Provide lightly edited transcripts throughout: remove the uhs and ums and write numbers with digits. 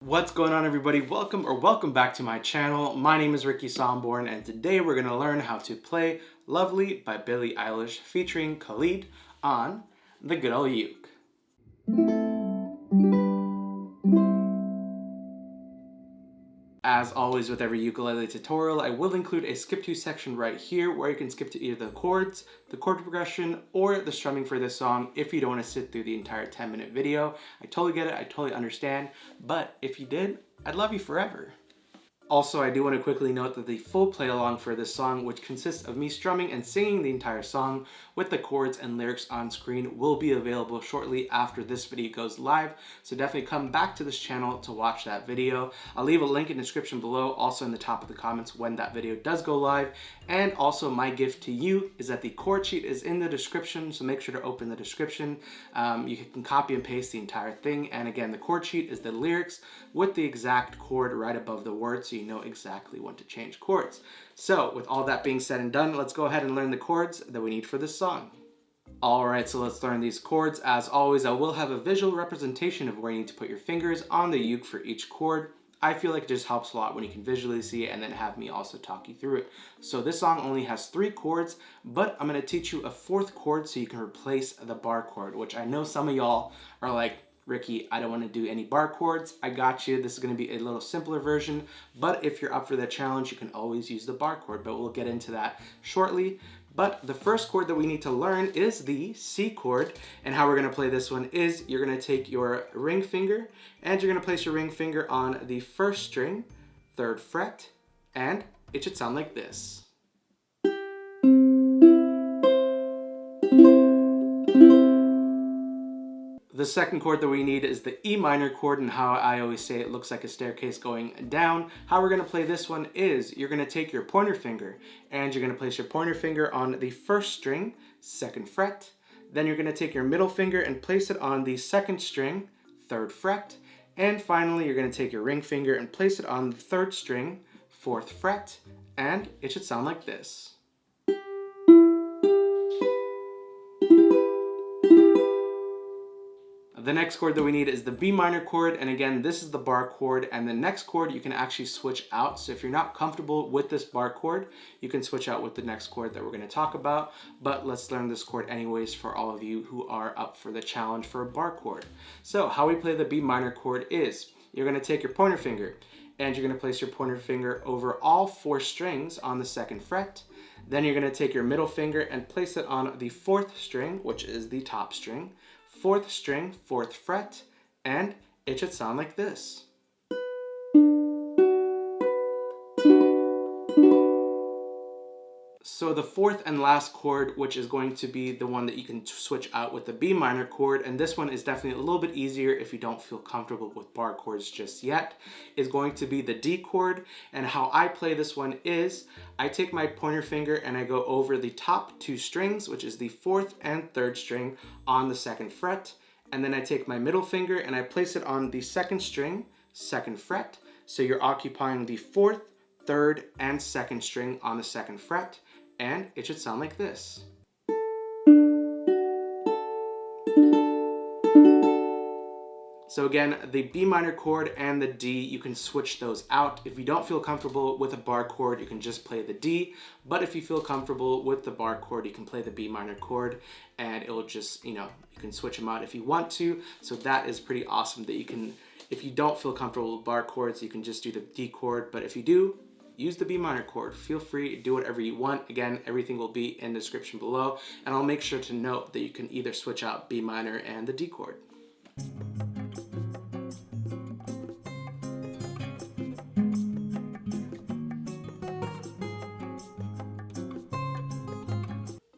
What's going on, everybody? Welcome back to my channel. My name is Ricky Somborn, and today we're going to learn how to play Lovely by Billie Eilish featuring KHALID on the good old uke. As always with every ukulele tutorial, I will include a skip to section right here where you can skip to either the chords, the chord progression, or the strumming for this song if you don't want to sit through the entire 10-minute video. I totally get it, I totally understand, but if you did, I'd love you forever. Also, I do want to quickly note that the full play along for this song, which consists of me strumming and singing the entire song with the chords and lyrics on screen, will be available shortly after this video goes live. So definitely come back to this channel to watch that video. I'll leave a link in the description below, also in the top of the comments when that video does go live. And also my gift to you is that the chord sheet is in the description, so make sure to open the description. You can copy and paste the entire thing. And again, the chord sheet is the lyrics with the exact chord right above the word, so you know exactly when to change chords. So with all that being said and done, let's go ahead and learn the chords that we need for this song. Alright, so let's learn these chords. As always, I will have a visual representation of where you need to put your fingers on the uke for each chord. I feel like it just helps a lot when you can visually see it and then have me also talk you through it. So this song only has 3 chords, but I'm going to teach you a 4th chord so you can replace the bar chord, which I know some of y'all are like, Ricky, I don't want to do any bar chords. I got you. This is going to be a little simpler version, but if you're up for that challenge, you can always use the bar chord, but we'll get into that shortly. But the first chord that we need to learn is the C chord, and how we're going to play this one is you're going to take your ring finger and you're going to place your ring finger on the 1st string, 3rd fret, and it should sound like this. The second chord that we need is the E minor chord, and how I always say it looks like a staircase going down. How we're going to play this one is you're going to take your pointer finger and you're going to place your pointer finger on the 1st string, 2nd fret. Then you're going to take your middle finger and place it on the 2nd string, 3rd fret. And finally, you're going to take your ring finger and place it on the 3rd string, 4th fret. And it should sound like this. The next chord that we need is the B minor chord, and again, this is the bar chord, and the next chord you can actually switch out. So if you're not comfortable with this bar chord, you can switch out with the next chord that we're going to talk about, but let's learn this chord anyways for all of you who are up for the challenge for a bar chord. So how we play the B minor chord is you're going to take your pointer finger and you're going to place your pointer finger over all 4 strings on the 2nd fret. Then you're going to take your middle finger and place it on the 4th string, which is the top string, 4th string, 4th fret, and it should sound like this. So the 4th and last chord, which is going to be the one that you can switch out with the B minor chord, and this one is definitely a little bit easier if you don't feel comfortable with bar chords just yet, is going to be the D chord. And how I play this one is I take my pointer finger and I go over the top 2 strings, which is the 4th and 3rd string on the 2nd fret, and then I take my middle finger and I place it on the 2nd string, 2nd fret. So you're occupying the 4th, 3rd, and 2nd string on the 2nd fret. And it should sound like this. So again, the B minor chord and the D, you can switch those out. If you don't feel comfortable with a bar chord, you can just play the D. But if you feel comfortable with the bar chord, you can play the B minor chord, and it will just, you can switch them out if you want to. So that is pretty awesome that you can, if you don't feel comfortable with bar chords, you can just do the D chord. But if you do, use the B minor chord. Feel free to do whatever you want. Again, everything will be in the description below, and I'll make sure to note that you can either switch out B minor and the D chord.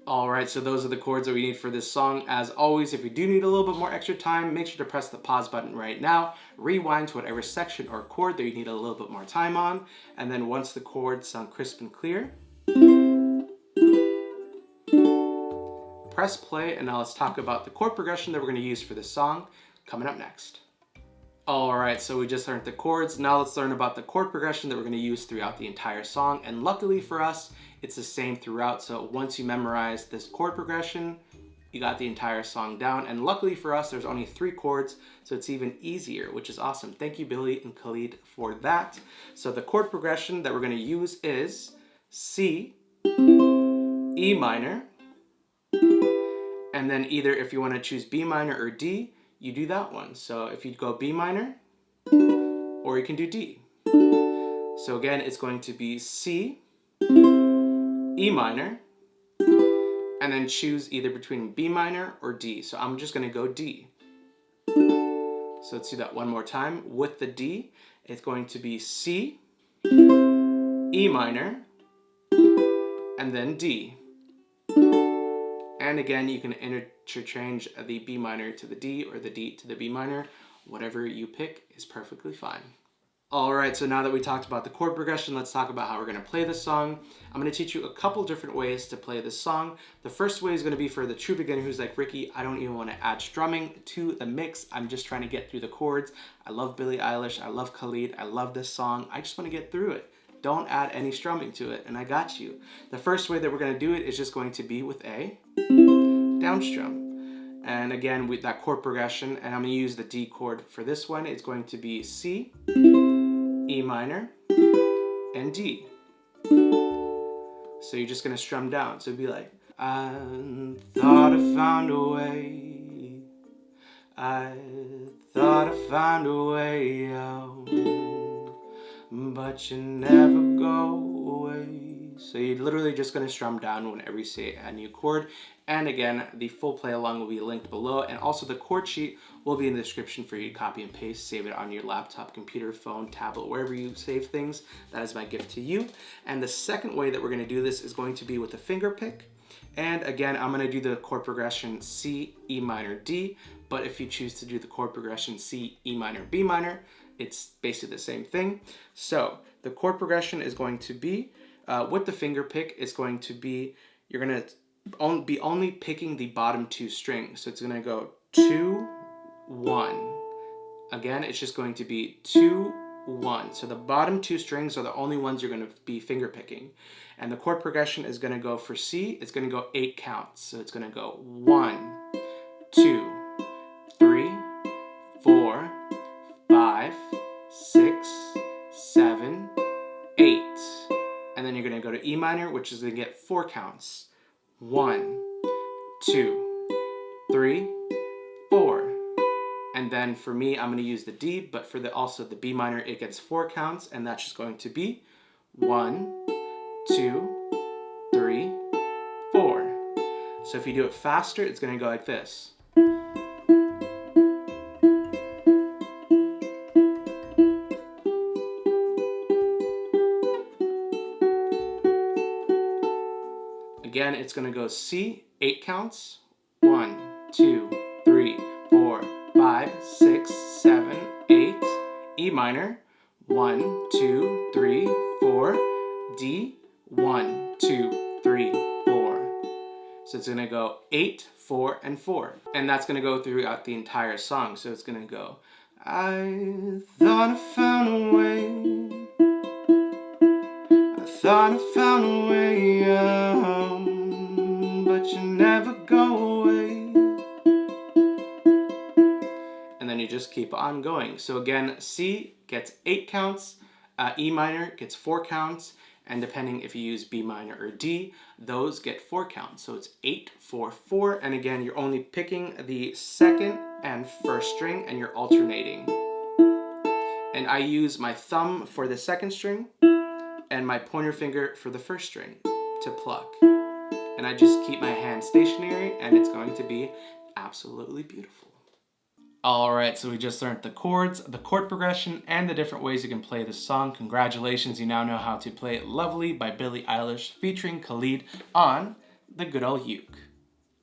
Alright, so those are the chords that we need for this song. As always, if you do need a little bit more extra time, make sure to press the pause button right now, rewind to whatever section or chord that you need a little bit more time on, and then once the chords sound crisp and clear, press play, and now let's talk about the chord progression that we're going to use for this song coming up next. Alright, so we just learned the chords. Now let's learn about the chord progression that we're going to use throughout the entire song. And luckily for us, it's the same throughout. So once you memorize this chord progression, you got the entire song down. And luckily for us, there's only 3 chords, so it's even easier, which is awesome. Thank you, Billie and KHALID, for that. So the chord progression that we're gonna use is C, E minor, and then either if you wanna choose B minor or D, you do that one. So if you go B minor, or you can do D. So again, it's going to be C, E minor, and then choose either between B minor or D. So I'm just gonna go D. So let's do that one more time. With the D, it's going to be C, E minor, and then D. And again, you can interchange the B minor to the D or the D to the B minor. Whatever you pick is perfectly fine. All right, so now that we talked about the chord progression, let's talk about how we're gonna play this song. I'm gonna teach you a couple different ways to play this song. The first way is gonna be for the true beginner who's like, Ricky, I don't even wanna add strumming to the mix. I'm just trying to get through the chords. I love Billie Eilish, I love KHALID, I love this song. I just wanna get through it. Don't add any strumming to it, and I got you. The first way that we're gonna do it is just going to be with a down strum. And again, with that chord progression, and I'm gonna use the D chord for this one, it's going to be C, E minor, and D. So you're just gonna strum down. So it'd be like, I thought I found a way. I thought I found a way out, but you never go away. So you're literally just gonna strum down whenever you say a new chord. And again, the full play along will be linked below, and also the chord sheet will be in the description for you to copy and paste, save it on your laptop, computer, phone, tablet, wherever you save things. That is my gift to you. And the second way that we're gonna do this is going to be with a finger pick. And again, I'm gonna do the chord progression C, E minor, D, but if you choose to do the chord progression C, E minor, B minor, it's basically the same thing. So the chord progression is going to be, with the finger pick, it's going to be, you're gonna be only picking the bottom 2 strings. So it's gonna go 2, 1. Again, it's just going to be 2, 1. So the bottom 2 strings are the only ones you're gonna be finger picking. And the chord progression is gonna go for C, it's gonna go 8 counts. So it's gonna go 1, 2, 3, 4, 5, 6, 7, 8. And then you're gonna go to E minor, which is gonna get 4 counts. 1, 2, 3, 4. And then for me, I'm gonna use the D, but for also the B minor, it gets 4 counts, and that's just going to be 1, 2, 3, 4. So if you do it faster, it's gonna go like this. Again, it's gonna go C, 8 counts. 1, 2, 3, 4, 5, 6, 7, 8. E minor. 1, 2, 3, 4. D. 1, 2, 3, 4. So it's gonna go 8, 4, and 4. And that's gonna go throughout the entire song. So it's gonna go, I thought I found a way. I thought I found a way out, but you never go away. And then you just keep on going. So again, C gets 8 counts, E minor gets 4 counts, and depending if you use B minor or D, those get 4 counts. So it's 8, 4, 4, and again, you're only picking the second and first string, and you're alternating. And I use my thumb for the second string, and my pointer finger for the first string to pluck. And I just keep my hand stationary, and it's going to be absolutely beautiful. All right, so we just learned the chords, the chord progression, and the different ways you can play this song. Congratulations, you now know how to play Lovely by Billie Eilish featuring KHALID on the good old uke.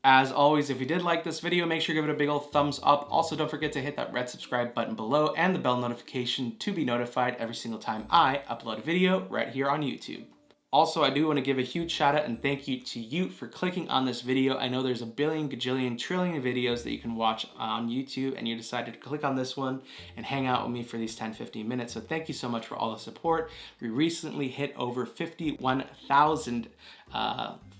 As always, if you did like this video, make sure you give it a big old thumbs up. Also, don't forget to hit that red subscribe button below and the bell notification to be notified every single time I upload a video right here on YouTube. Also, I do want to give a huge shout out and thank you to you for clicking on this video. I know there's a billion, gajillion, trillion videos that you can watch on YouTube, and you decided to click on this one and hang out with me for these 10-15 minutes. So thank you so much for all the support. We recently hit over 51,000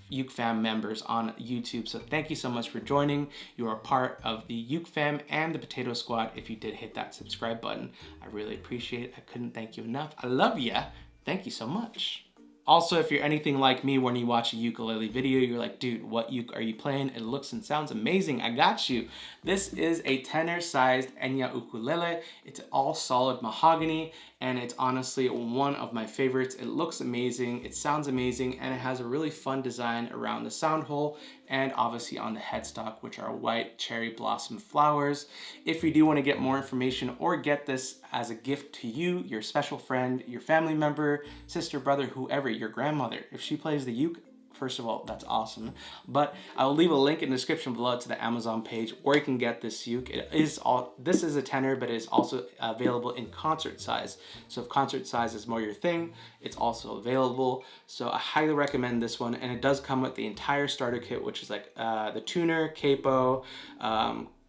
Uke fam members on YouTube. So thank you so much for joining. You are part of the Uke fam and the Potato Squad if you did hit that subscribe button. I really appreciate it. I couldn't thank you enough. I love ya. Thank you so much. Also, if you're anything like me, when you watch a ukulele video, you're like, dude, what uke are you playing? It looks and sounds amazing. I got you. This is a tenor-sized Enya ukulele. It's all solid mahogany, and it's honestly one of my favorites. It looks amazing, it sounds amazing, and it has a really fun design around the sound hole and obviously on the headstock, which are white cherry blossom flowers. If you do want to get more information or get this as a gift to you, your special friend, your family member, sister, brother, whoever, your grandmother, if she plays the uke, first of all, that's awesome. But I'll leave a link in the description below to the Amazon page where you can get this uke. This is a tenor, but it is also available in concert size. So if concert size is more your thing, it's also available. So I highly recommend this one, and it does come with the entire starter kit, which is like the tuner, capo,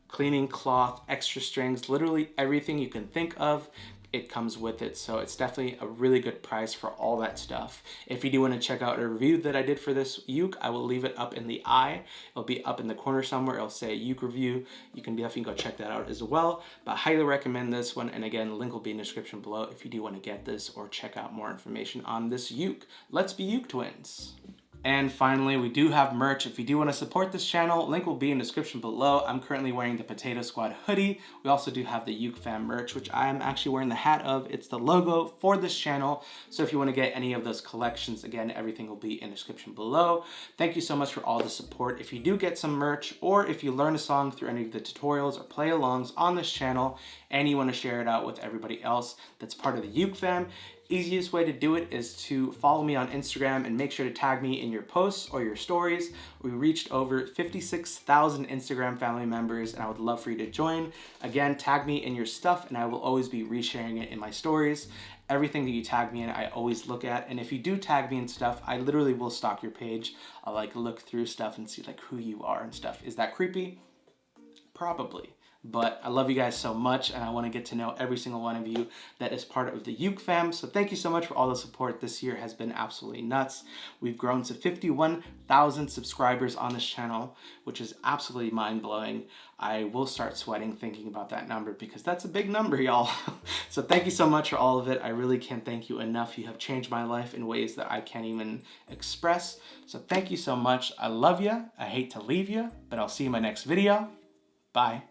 cleaning cloth, extra strings, literally everything you can think of. It comes with it, so it's definitely a really good price for all that stuff. If you do want to check out a review that I did for this uke, I will leave it up in the eye. It'll be up in the corner somewhere. It'll say uke review. You can definitely go check that out as well. But I highly recommend this one, and again, link will be in the description below if you do want to get this or check out more information on this uke. Let's be uke twins. And finally, we do have merch. If you do want to support this channel, link will be in the description below. I'm currently wearing the Potato Squad hoodie. We also do have the Uke fam merch, which I'm actually wearing the hat of. It's the logo for this channel. So if you want to get any of those collections, again, everything will be in the description below. Thank you so much for all the support. If you do get some merch, or if you learn a song through any of the tutorials or play-alongs on this channel, and you want to share it out with everybody else that's part of the Uke fam, easiest way to do it is to follow me on Instagram and make sure to tag me in your posts or your stories. We reached over 56,000 Instagram family members, and I would love for you to join. Again, tag me in your stuff, and I will always be resharing it in my stories. Everything that you tag me in, I always look at, and if you do tag me in stuff, I literally will stalk your page. I'll like look through stuff and see like who you are and stuff. Is that creepy? Probably. But I love you guys so much, and I want to get to know every single one of you that is part of the Uke fam. So thank you so much for all the support. This year has been absolutely nuts. We've grown to 51,000 subscribers on this channel, which is absolutely mind-blowing. I will start sweating thinking about that number because that's a big number, y'all. So thank you so much for all of it. I really can't thank you enough. You have changed my life in ways that I can't even express. So thank you so much. I love you. I hate to leave you, but I'll see you in my next video. Bye.